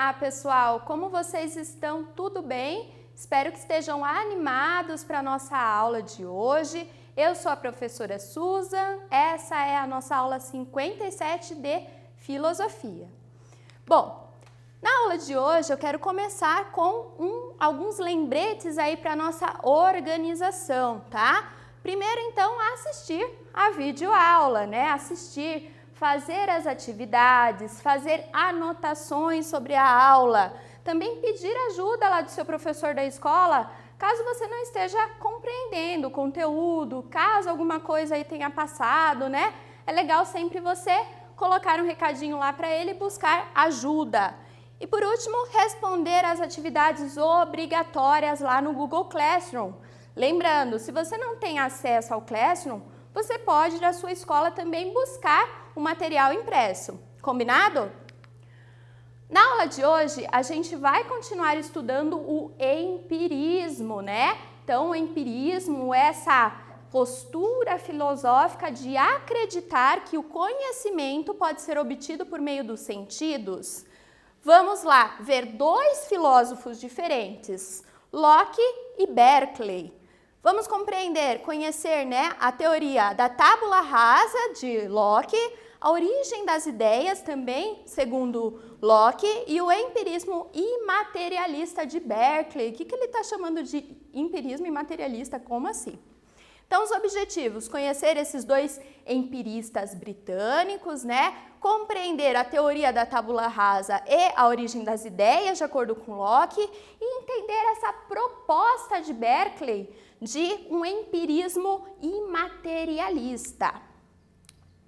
Olá, pessoal! Como vocês estão? Tudo bem? Espero que estejam animados para a nossa aula de hoje. Eu sou a professora Susan, essa é a nossa aula 57 de Filosofia. Bom, na aula de hoje eu quero começar com alguns lembretes aí para a nossa organização, tá? Primeiro, então, assistir a videoaula, né? Fazer as atividades, fazer anotações sobre a aula, também pedir ajuda lá do seu professor da escola, caso você não esteja compreendendo o conteúdo, caso alguma coisa aí tenha passado, né? É legal sempre você colocar um recadinho lá para ele e buscar ajuda. E por último, responder às atividades obrigatórias lá no Google Classroom. Lembrando, se você não tem acesso ao Classroom, você pode da sua escola também buscar o material impresso. Combinado? Na aula de hoje, a gente vai continuar estudando o empirismo, né? Então, o empirismo é essa postura filosófica de acreditar que o conhecimento pode ser obtido por meio dos sentidos. Vamos lá ver dois filósofos diferentes, Locke e Berkeley. Vamos conhecer, né, a teoria da tábula rasa de Locke, a origem das ideias também, segundo Locke, e o empirismo imaterialista de Berkeley. O que ele está chamando de empirismo imaterialista? Como assim? Então, os objetivos: conhecer esses dois empiristas britânicos, né? Compreender a teoria da tábula rasa e a origem das ideias, de acordo com Locke, e entender essa proposta de Berkeley de um empirismo imaterialista.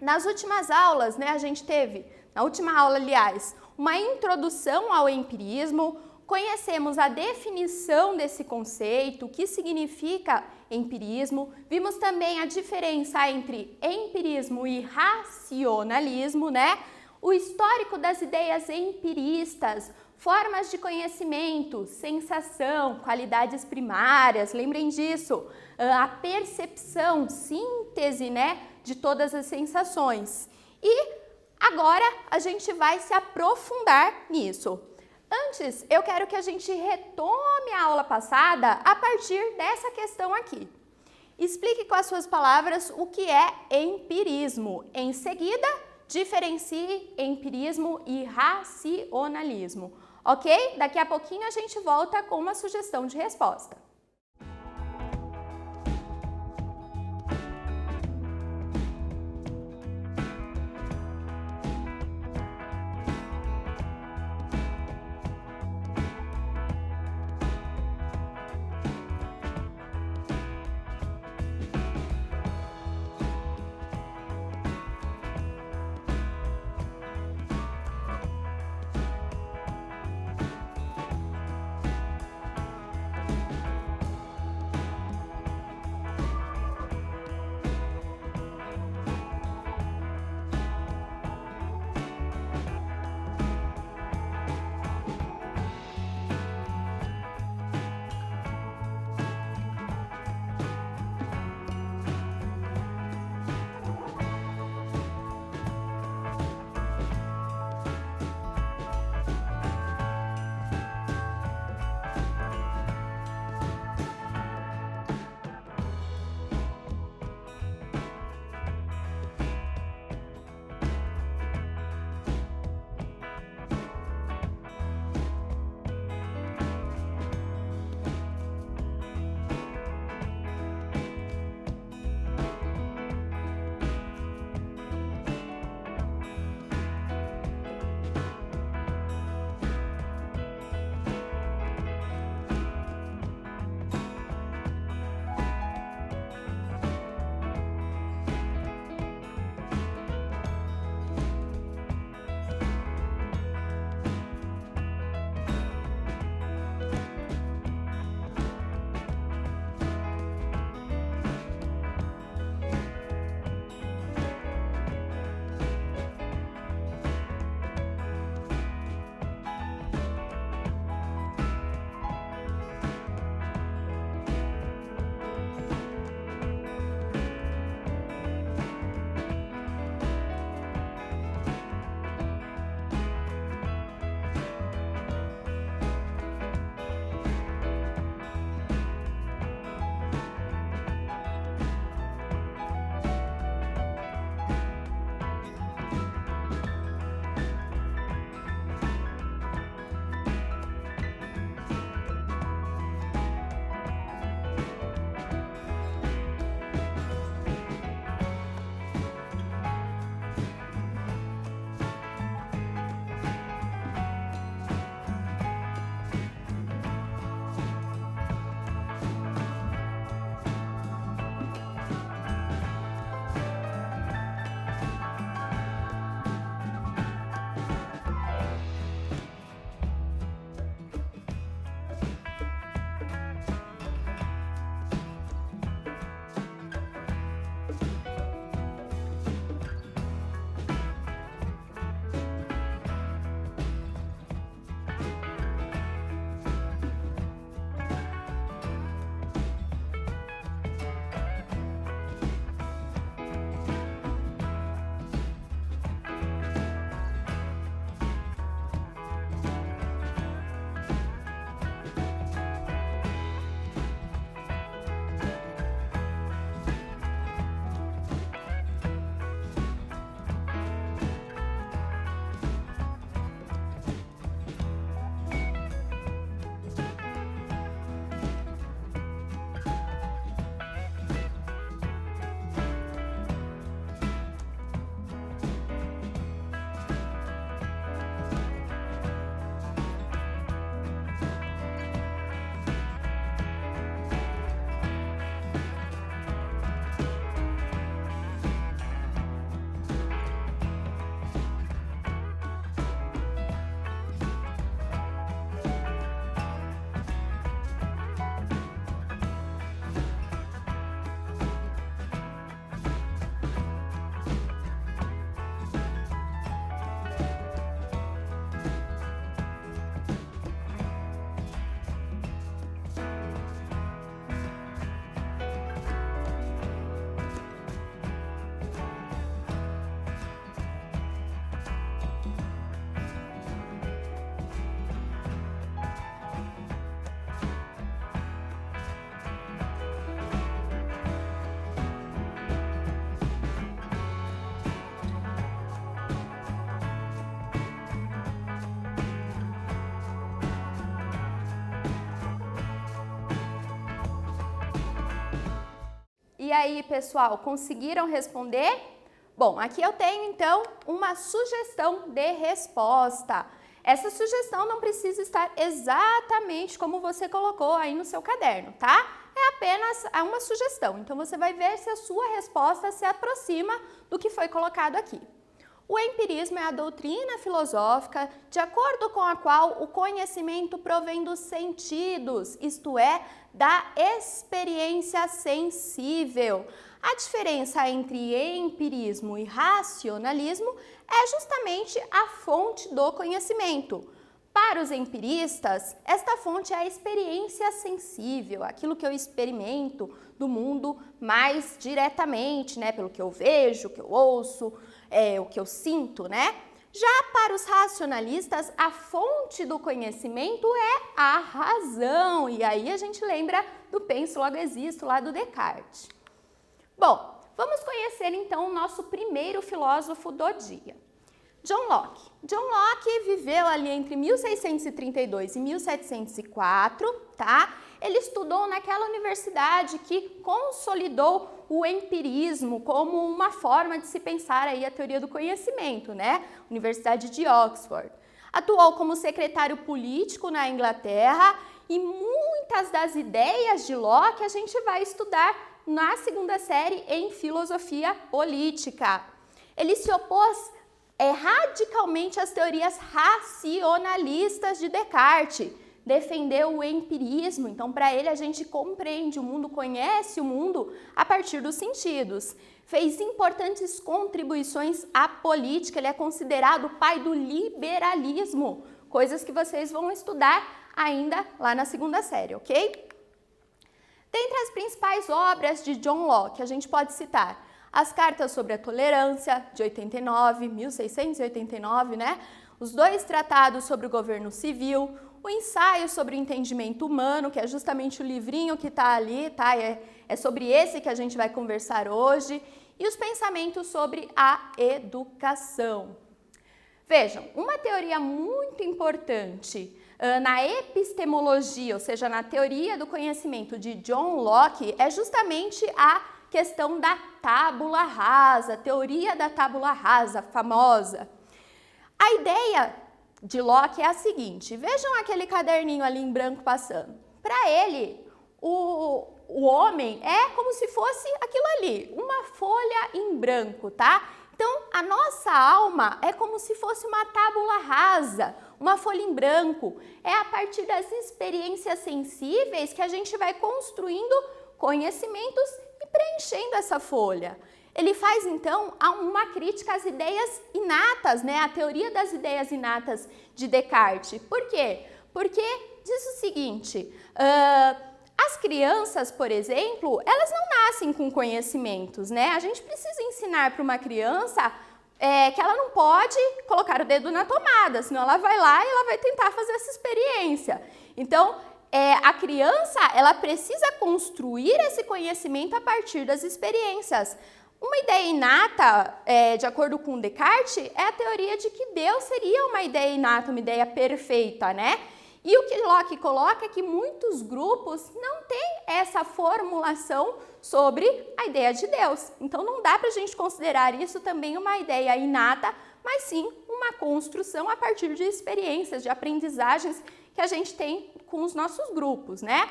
Nas últimas aulas, né, a gente teve, na última aula, aliás, uma introdução ao empirismo, conhecemos a definição desse conceito, o que significa empirismo, vimos também a diferença entre empirismo e racionalismo, né? O histórico das ideias empiristas, formas de conhecimento, sensação, qualidades primárias, lembrem disso, a percepção, síntese, né, de todas as sensações. E agora a gente vai se aprofundar nisso. Antes, eu quero que a gente retome a aula passada a partir dessa questão aqui. Explique com as suas palavras o que é empirismo. Em seguida, diferencie empirismo e racionalismo. Ok? Daqui a pouquinho a gente volta com uma sugestão de resposta. E aí, pessoal, conseguiram responder? Bom, aqui eu tenho então uma sugestão de resposta. Essa sugestão não precisa estar exatamente como você colocou aí no seu caderno, tá? É apenas uma sugestão. Então você vai ver se a sua resposta se aproxima do que foi colocado aqui. O empirismo é a doutrina filosófica de acordo com a qual o conhecimento provém dos sentidos, isto é, da experiência sensível. A diferença entre empirismo e racionalismo é justamente a fonte do conhecimento. Para os empiristas, esta fonte é a experiência sensível, aquilo que eu experimento do mundo mais diretamente, né? Pelo que eu vejo, o que eu ouço, o que eu sinto, né? Já para os racionalistas, a fonte do conhecimento é a razão. E aí a gente lembra do penso, logo existo, lá do Descartes. Bom, vamos conhecer então o nosso primeiro filósofo do dia. John Locke. John Locke viveu ali entre 1632 e 1704, tá? Ele estudou naquela universidade que consolidou o empirismo como uma forma de se pensar aí a teoria do conhecimento, né? Universidade de Oxford. Atuou como secretário político na Inglaterra e muitas das ideias de Locke a gente vai estudar na segunda série em filosofia política. Ele se opôs radicalmente às teorias racionalistas de Descartes, defendeu o empirismo, então para ele a gente compreende o mundo, conhece o mundo a partir dos sentidos. Fez importantes contribuições à política, ele é considerado o pai do liberalismo, coisas que vocês vão estudar ainda lá na segunda série, ok? Dentre as principais obras de John Locke, a gente pode citar as Cartas sobre a Tolerância, de 1689, né? Os dois tratados sobre o governo civil, o ensaio sobre o entendimento humano, que é justamente o livrinho que está ali, tá? É sobre esse que a gente vai conversar hoje, e os pensamentos sobre a educação. Vejam, uma teoria muito importante na epistemologia, ou seja, na teoria do conhecimento de John Locke, é justamente a questão da tábula rasa, teoria da tábula rasa, famosa. A ideia de Locke é a seguinte, vejam aquele caderninho ali em branco passando. Para ele, o homem é como se fosse aquilo ali, uma folha em branco, tá? Então, a nossa alma é como se fosse uma tábula rasa, uma folha em branco. É a partir das experiências sensíveis que a gente vai construindo conhecimentos e preenchendo essa folha. Ele faz, então, uma crítica às ideias inatas, né? A teoria das ideias inatas de Descartes. Por quê? Porque diz o seguinte, as crianças, por exemplo, elas não nascem com conhecimentos, né? A gente precisa ensinar para uma criança que ela não pode colocar o dedo na tomada, senão ela vai lá e ela vai tentar fazer essa experiência. Então, a criança, ela precisa construir esse conhecimento a partir das experiências. Uma ideia inata, de acordo com Descartes, é a teoria de que Deus seria uma ideia inata, uma ideia perfeita, né? E o que Locke coloca é que muitos grupos não têm essa formulação sobre a ideia de Deus. Então não dá para a gente considerar isso também uma ideia inata, mas sim uma construção a partir de experiências, de aprendizagens que a gente tem com os nossos grupos, né?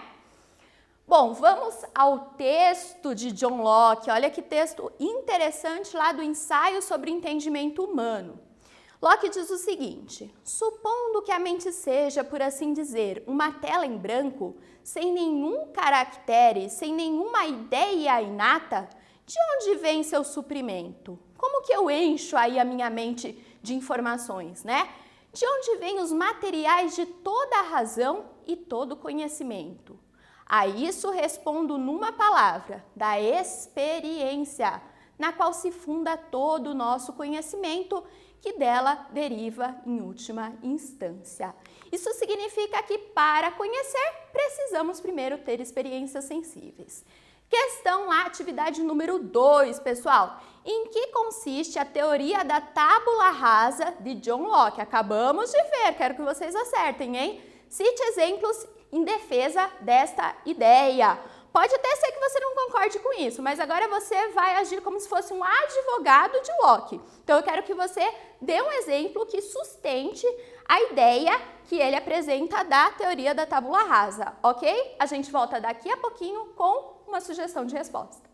Bom, vamos ao texto de John Locke. Olha que texto interessante lá do ensaio sobre o entendimento humano. Locke diz o seguinte, supondo que a mente seja, por assim dizer, uma tela em branco, sem nenhum caractere, sem nenhuma ideia inata, de onde vem seu suprimento? Como que eu encho aí a minha mente de informações, né? De onde vêm os materiais de toda a razão e todo conhecimento? A isso respondo numa palavra, da experiência, na qual se funda todo o nosso conhecimento, que dela deriva em última instância. Isso significa que para conhecer, precisamos primeiro ter experiências sensíveis. Questão lá, atividade número 2, pessoal. Em que consiste a teoria da tábula rasa de John Locke? Acabamos de ver, quero que vocês acertem, hein? Cite exemplos em defesa desta ideia. Pode até ser que você não concorde com isso, mas agora você vai agir como se fosse um advogado de Locke. Então eu quero que você dê um exemplo que sustente a ideia que ele apresenta da teoria da tábula rasa, ok? A gente volta daqui a pouquinho com uma sugestão de resposta.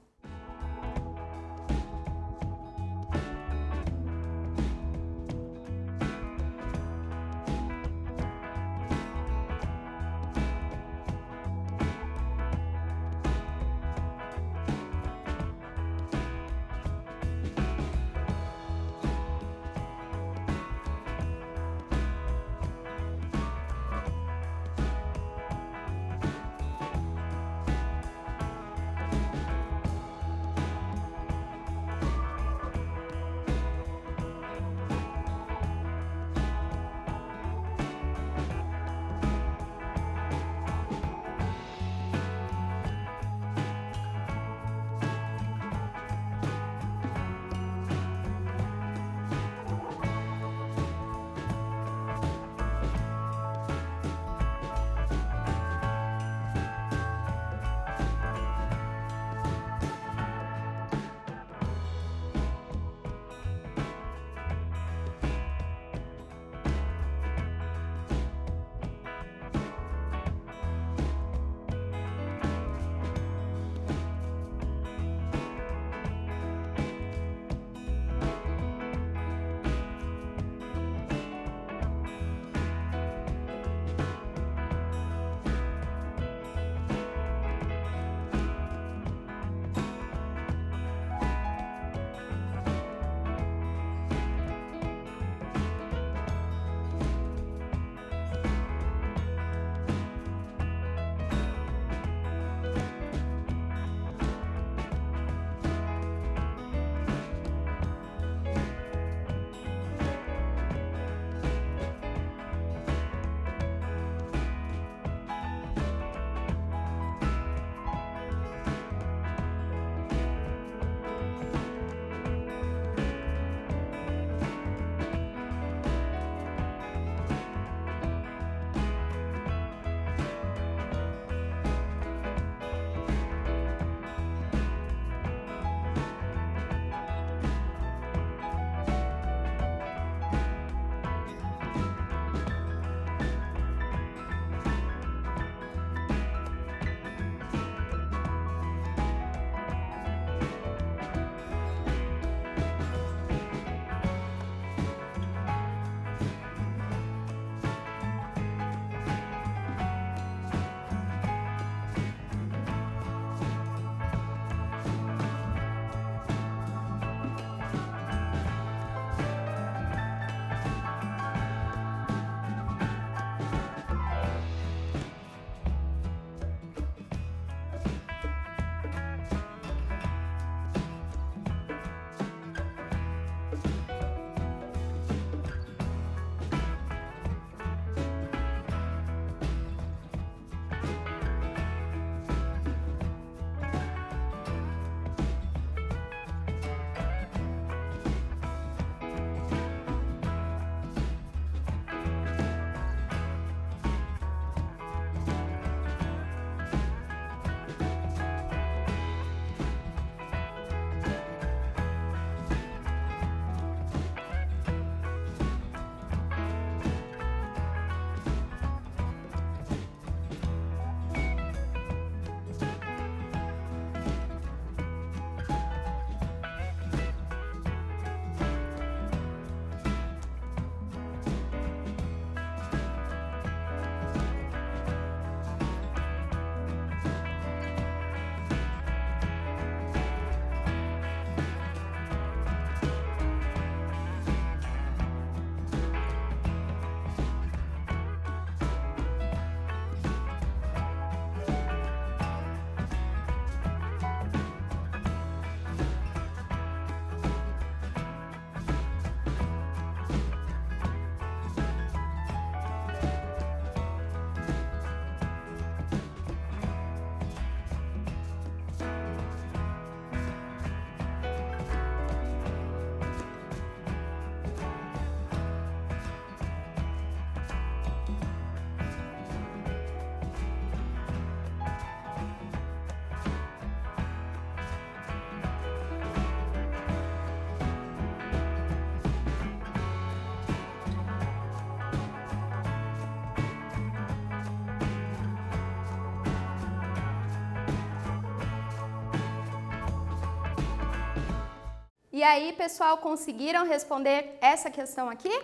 E aí, pessoal, conseguiram responder essa questão aqui?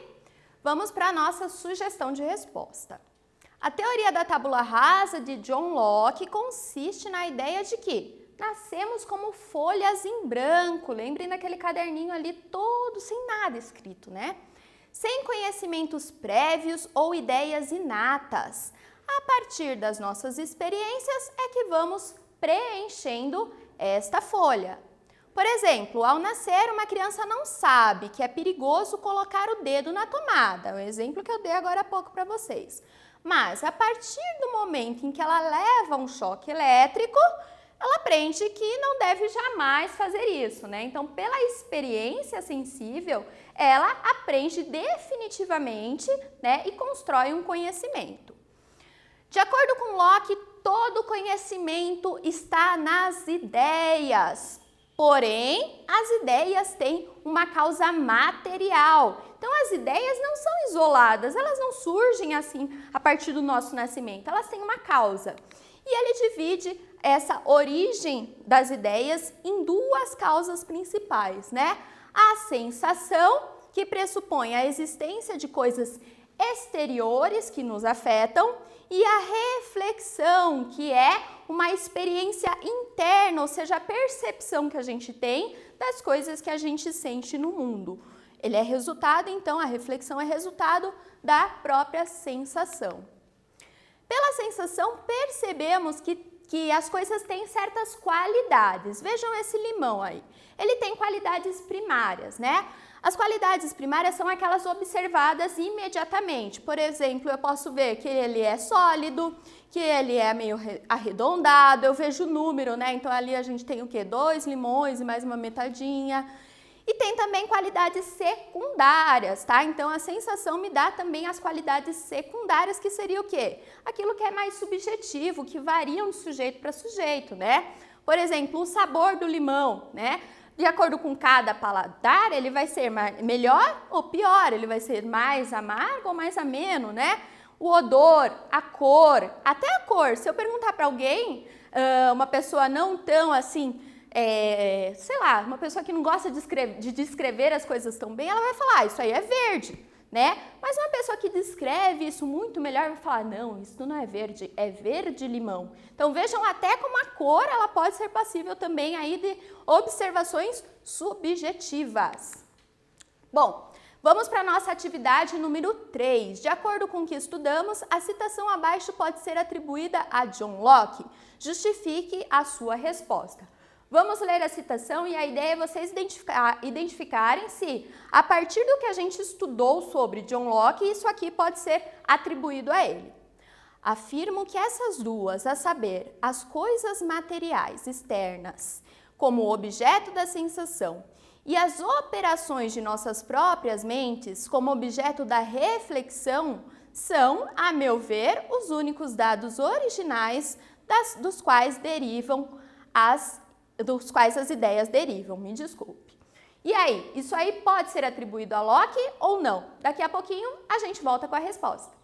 Vamos para a nossa sugestão de resposta. A teoria da tábula rasa de John Locke consiste na ideia de que nascemos como folhas em branco. Lembrem daquele caderninho ali todo sem nada escrito, né? Sem conhecimentos prévios ou ideias inatas. A partir das nossas experiências é que vamos preenchendo esta folha. Por exemplo, ao nascer, uma criança não sabe que é perigoso colocar o dedo na tomada. É o exemplo que eu dei agora há pouco para vocês. Mas, a partir do momento em que ela leva um choque elétrico, ela aprende que não deve jamais fazer isso, né? Então, pela experiência sensível, ela aprende definitivamente, né, e constrói um conhecimento. De acordo com Locke, todo conhecimento está nas ideias. Porém, as ideias têm uma causa material. Então, as ideias não são isoladas, elas não surgem assim a partir do nosso nascimento, elas têm uma causa. E ele divide essa origem das ideias em duas causas principais, né? A sensação, que pressupõe a existência de coisas exteriores que nos afetam, e a reflexão, que é uma experiência interna, ou seja, a percepção que a gente tem das coisas que a gente sente no mundo. Ele é resultado, então, a reflexão é resultado da própria sensação. Pela sensação, percebemos que as coisas têm certas qualidades. Vejam esse limão aí. Ele tem qualidades primárias, né? As qualidades primárias são aquelas observadas imediatamente. Por exemplo, eu posso ver que ele é sólido, que ele é meio arredondado, eu vejo o número, né? Então ali a gente tem o quê? 2 limões e mais uma metadinha. E tem também qualidades secundárias, tá? Então a sensação me dá também as qualidades secundárias, que seria o quê? Aquilo que é mais subjetivo, que variam de sujeito para sujeito, né? Por exemplo, o sabor do limão, né? De acordo com cada paladar, ele vai ser melhor ou pior, ele vai ser mais amargo ou mais ameno, né? O odor, a cor, até a cor. Se eu perguntar para alguém, uma pessoa não tão assim, sei lá, uma pessoa que não gosta de descrever as coisas tão bem, ela vai falar, isso aí é verde, né? Mas uma pessoa que descreve isso muito melhor vai falar, não, isso não é verde-limão. Então vejam até como a cor, ela pode ser passível também aí de observações subjetivas. Bom, vamos para a nossa atividade número 3. De acordo com o que estudamos, a citação abaixo pode ser atribuída a John Locke. Justifique a sua resposta. Vamos ler a citação e a ideia é vocês identificarem se, a partir do que a gente estudou sobre John Locke, isso aqui pode ser atribuído a ele. Afirmo que essas duas, a saber, as coisas materiais externas, como objeto da sensação, e as operações de nossas próprias mentes, como objeto da reflexão, são, a meu ver, os únicos dados originais dos quais as ideias derivam, me desculpe. E aí, isso aí pode ser atribuído a Locke ou não? Daqui a pouquinho a gente volta com a resposta.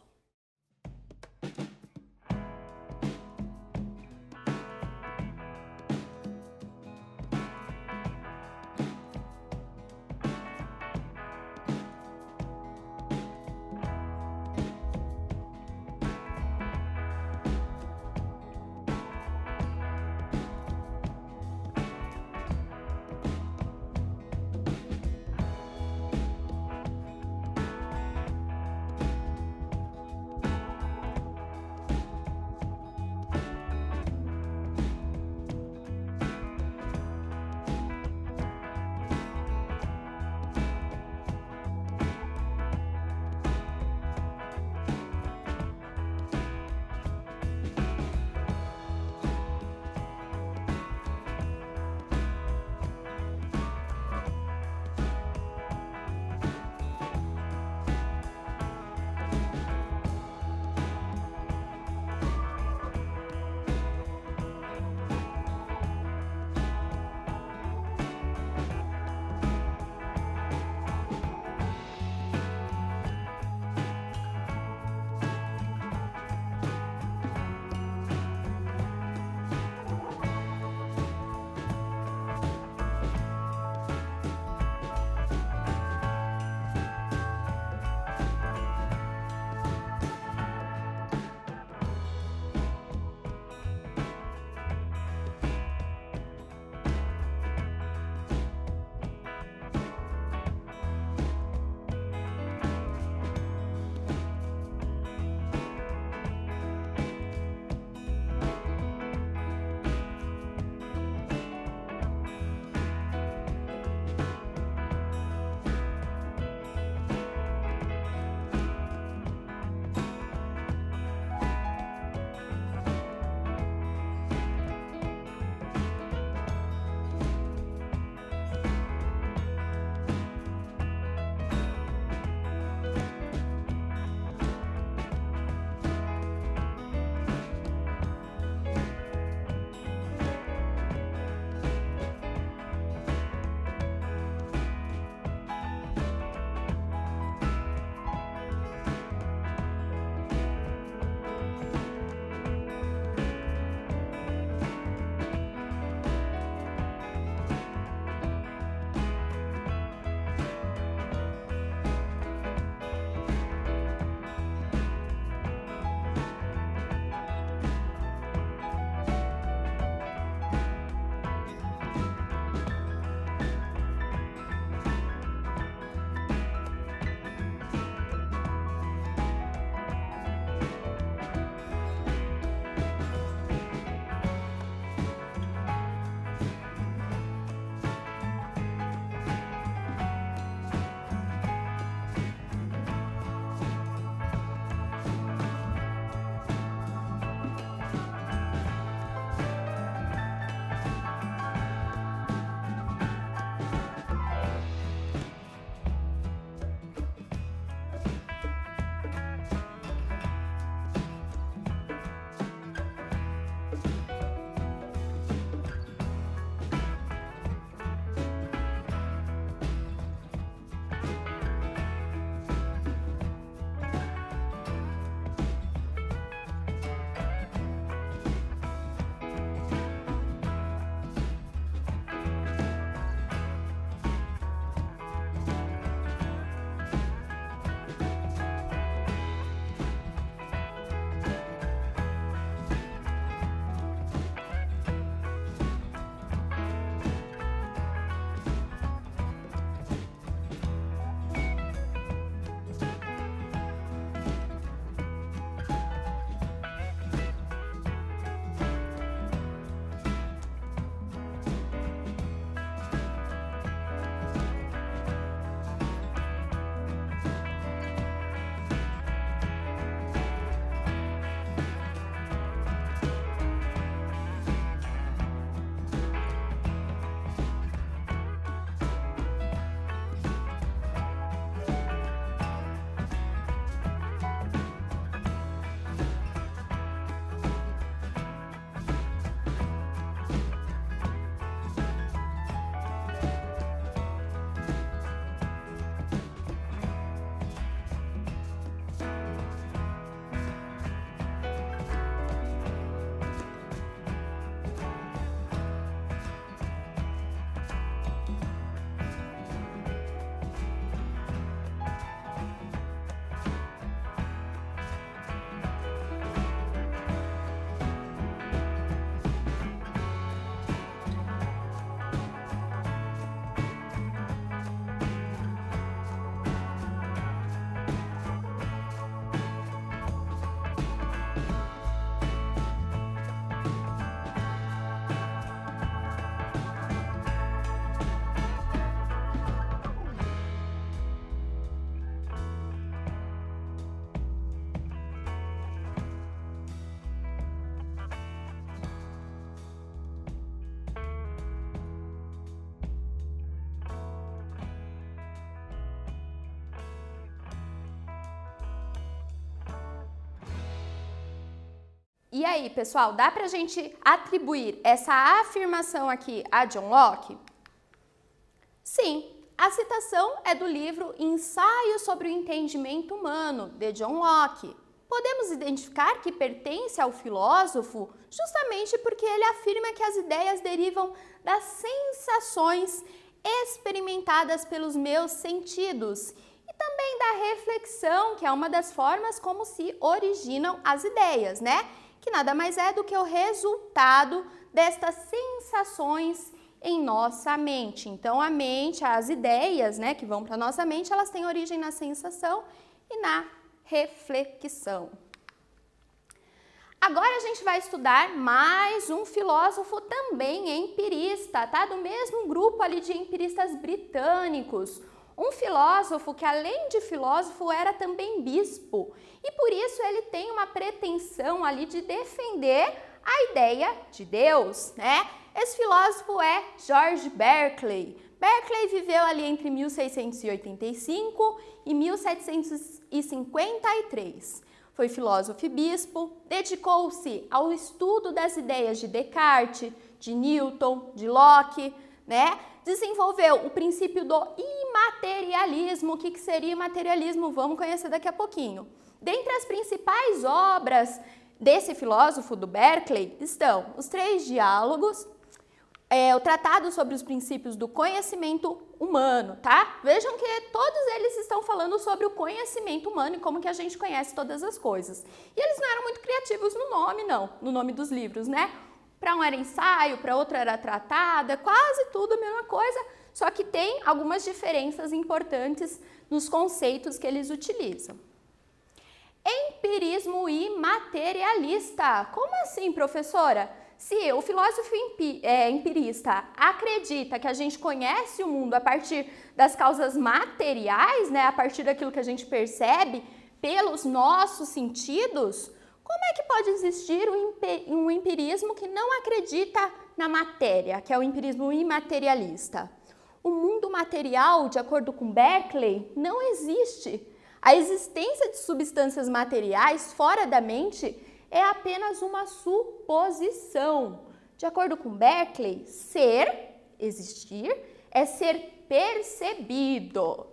E aí, pessoal, dá pra gente atribuir essa afirmação aqui a John Locke? Sim, a citação é do livro Ensaio sobre o Entendimento Humano, de John Locke. Podemos identificar que pertence ao filósofo justamente porque ele afirma que as ideias derivam das sensações experimentadas pelos meus sentidos e também da reflexão, que é uma das formas como se originam as ideias, né? Que nada mais é do que o resultado destas sensações em nossa mente. Então, a mente, as ideias, né, que vão para nossa mente, elas têm origem na sensação e na reflexão. Agora a gente vai estudar mais um filósofo também empirista, tá? Do mesmo grupo ali de empiristas britânicos. Um filósofo que, além de filósofo, era também bispo. E por isso ele tem uma pretensão ali de defender a ideia de Deus, né? Esse filósofo é George Berkeley. Berkeley viveu ali entre 1685 e 1753. Foi filósofo e bispo, dedicou-se ao estudo das ideias de Descartes, de Newton, de Locke, né? Desenvolveu o princípio do imaterialismo. O que seria imaterialismo? Vamos conhecer daqui a pouquinho. Dentre as principais obras desse filósofo do Berkeley estão os 3 diálogos, o Tratado sobre os Princípios do Conhecimento Humano, tá? Vejam que todos eles estão falando sobre o conhecimento humano e como que a gente conhece todas as coisas. E eles não eram muito criativos no nome, não, no nome dos livros, né? Para um era ensaio, para outro era tratado, quase tudo a mesma coisa, só que tem algumas diferenças importantes nos conceitos que eles utilizam. Empirismo imaterialista. Como assim, professora? Se o filósofo empirista acredita que a gente conhece o mundo a partir das causas materiais, né, a partir daquilo que a gente percebe pelos nossos sentidos, como é que pode existir um empirismo que não acredita na matéria, que é o empirismo imaterialista? O mundo material, de acordo com Berkeley, não existe. A existência de substâncias materiais fora da mente é apenas uma suposição. De acordo com Berkeley, existir, é ser percebido.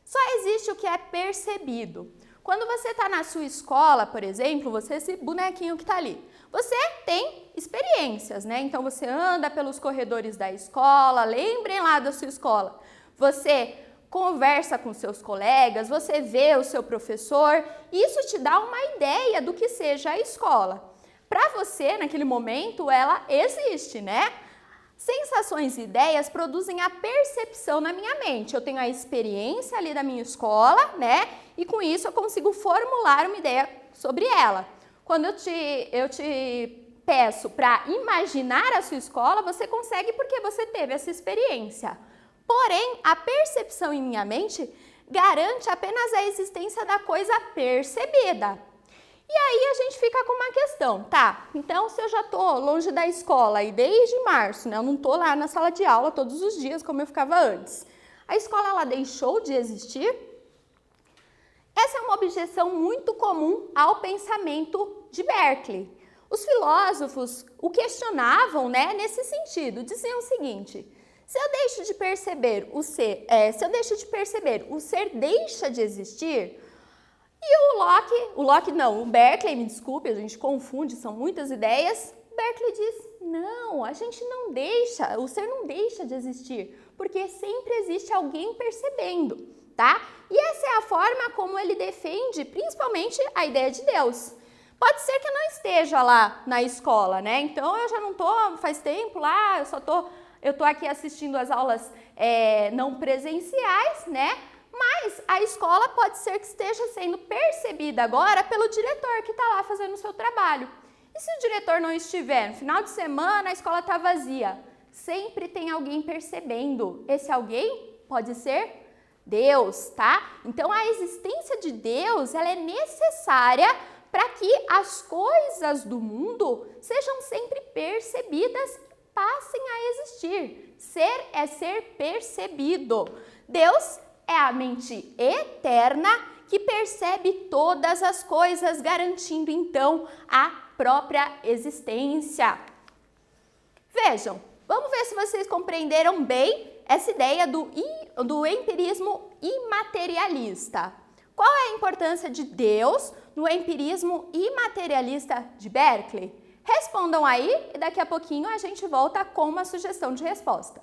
Só existe o que é percebido. Quando você está na sua escola, por exemplo, você é esse bonequinho que está ali. Você tem experiências, né? Então, você anda pelos corredores da escola, lembrem lá da sua escola. Você conversa com seus colegas, você vê o seu professor, isso te dá uma ideia do que seja a escola. Para você, naquele momento, ela existe, né? Sensações e ideias produzem a percepção na minha mente. Eu tenho a experiência ali da minha escola, né? E com isso eu consigo formular uma ideia sobre ela. Quando eu te peço para imaginar a sua escola, você consegue porque você teve essa experiência. Porém, a percepção em minha mente garante apenas a existência da coisa percebida. E aí a gente fica com uma questão, tá? Então, se eu já tô longe da escola e desde março, né? Eu não tô lá na sala de aula todos os dias como eu ficava antes. A escola, ela deixou de existir? Essa é uma objeção muito comum ao pensamento de Berkeley. Os filósofos o questionavam, né? Nesse sentido, diziam o seguinte: se eu deixo de perceber o ser, o ser deixa de existir. E o Berkeley, me desculpe, a gente confunde, são muitas ideias. Berkeley diz: não, a gente não deixa, o ser não deixa de existir, porque sempre existe alguém percebendo, tá? E essa é a forma como ele defende, principalmente, a ideia de Deus. Pode ser que eu não esteja lá na escola, né? Então eu já não tô faz tempo lá, eu tô aqui assistindo as aulas não presenciais, né? Mas a escola pode ser que esteja sendo percebida agora pelo diretor que está lá fazendo o seu trabalho. E se o diretor não estiver, no final de semana a escola está vazia, sempre tem alguém percebendo. Esse alguém pode ser Deus, tá? Então a existência de Deus, ela é necessária para que as coisas do mundo sejam sempre percebidas e passem a existir. Ser é ser percebido. Deus é a mente eterna que percebe todas as coisas, garantindo então a própria existência. Vejam, vamos ver se vocês compreenderam bem essa ideia do empirismo imaterialista. Qual é a importância de Deus no empirismo imaterialista de Berkeley? Respondam aí e daqui a pouquinho a gente volta com uma sugestão de resposta.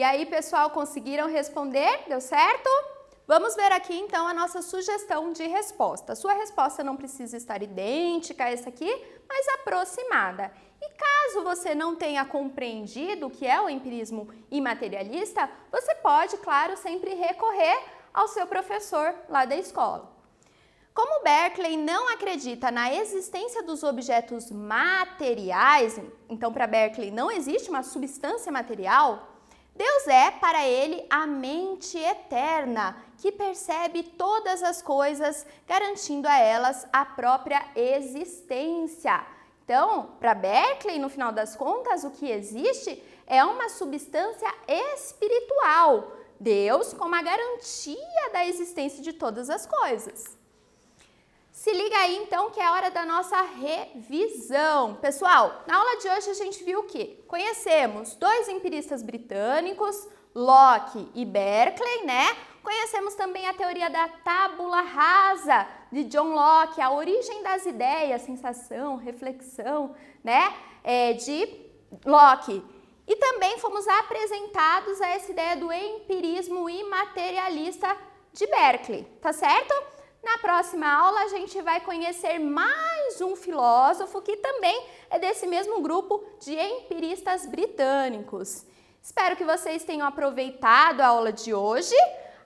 E aí, pessoal, conseguiram responder? Deu certo? Vamos ver aqui, então, a nossa sugestão de resposta. A sua resposta não precisa estar idêntica a essa aqui, mas aproximada. E caso você não tenha compreendido o que é o empirismo imaterialista, você pode, claro, sempre recorrer ao seu professor lá da escola. Como Berkeley não acredita na existência dos objetos materiais, então para Berkeley não existe uma substância material, Deus é para ele a mente eterna, que percebe todas as coisas, garantindo a elas a própria existência. Então, para Berkeley, no final das contas, o que existe é uma substância espiritual, Deus como a garantia da existência de todas as coisas. Se liga aí, então, que é a hora da nossa revisão. Pessoal, na aula de hoje a gente viu o quê? Conhecemos dois empiristas britânicos, Locke e Berkeley, né? Conhecemos também a teoria da tábula rasa de John Locke, a origem das ideias, sensação, reflexão, né? De Locke. E também fomos apresentados a essa ideia do empirismo imaterialista de Berkeley, tá certo? Na próxima aula, a gente vai conhecer mais um filósofo que também é desse mesmo grupo de empiristas britânicos. Espero que vocês tenham aproveitado a aula de hoje.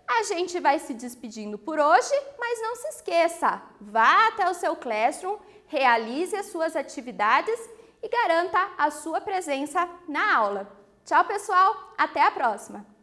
A gente vai se despedindo por hoje, mas não se esqueça, vá até o seu Classroom, realize as suas atividades e garanta a sua presença na aula. Tchau, pessoal! Até a próxima!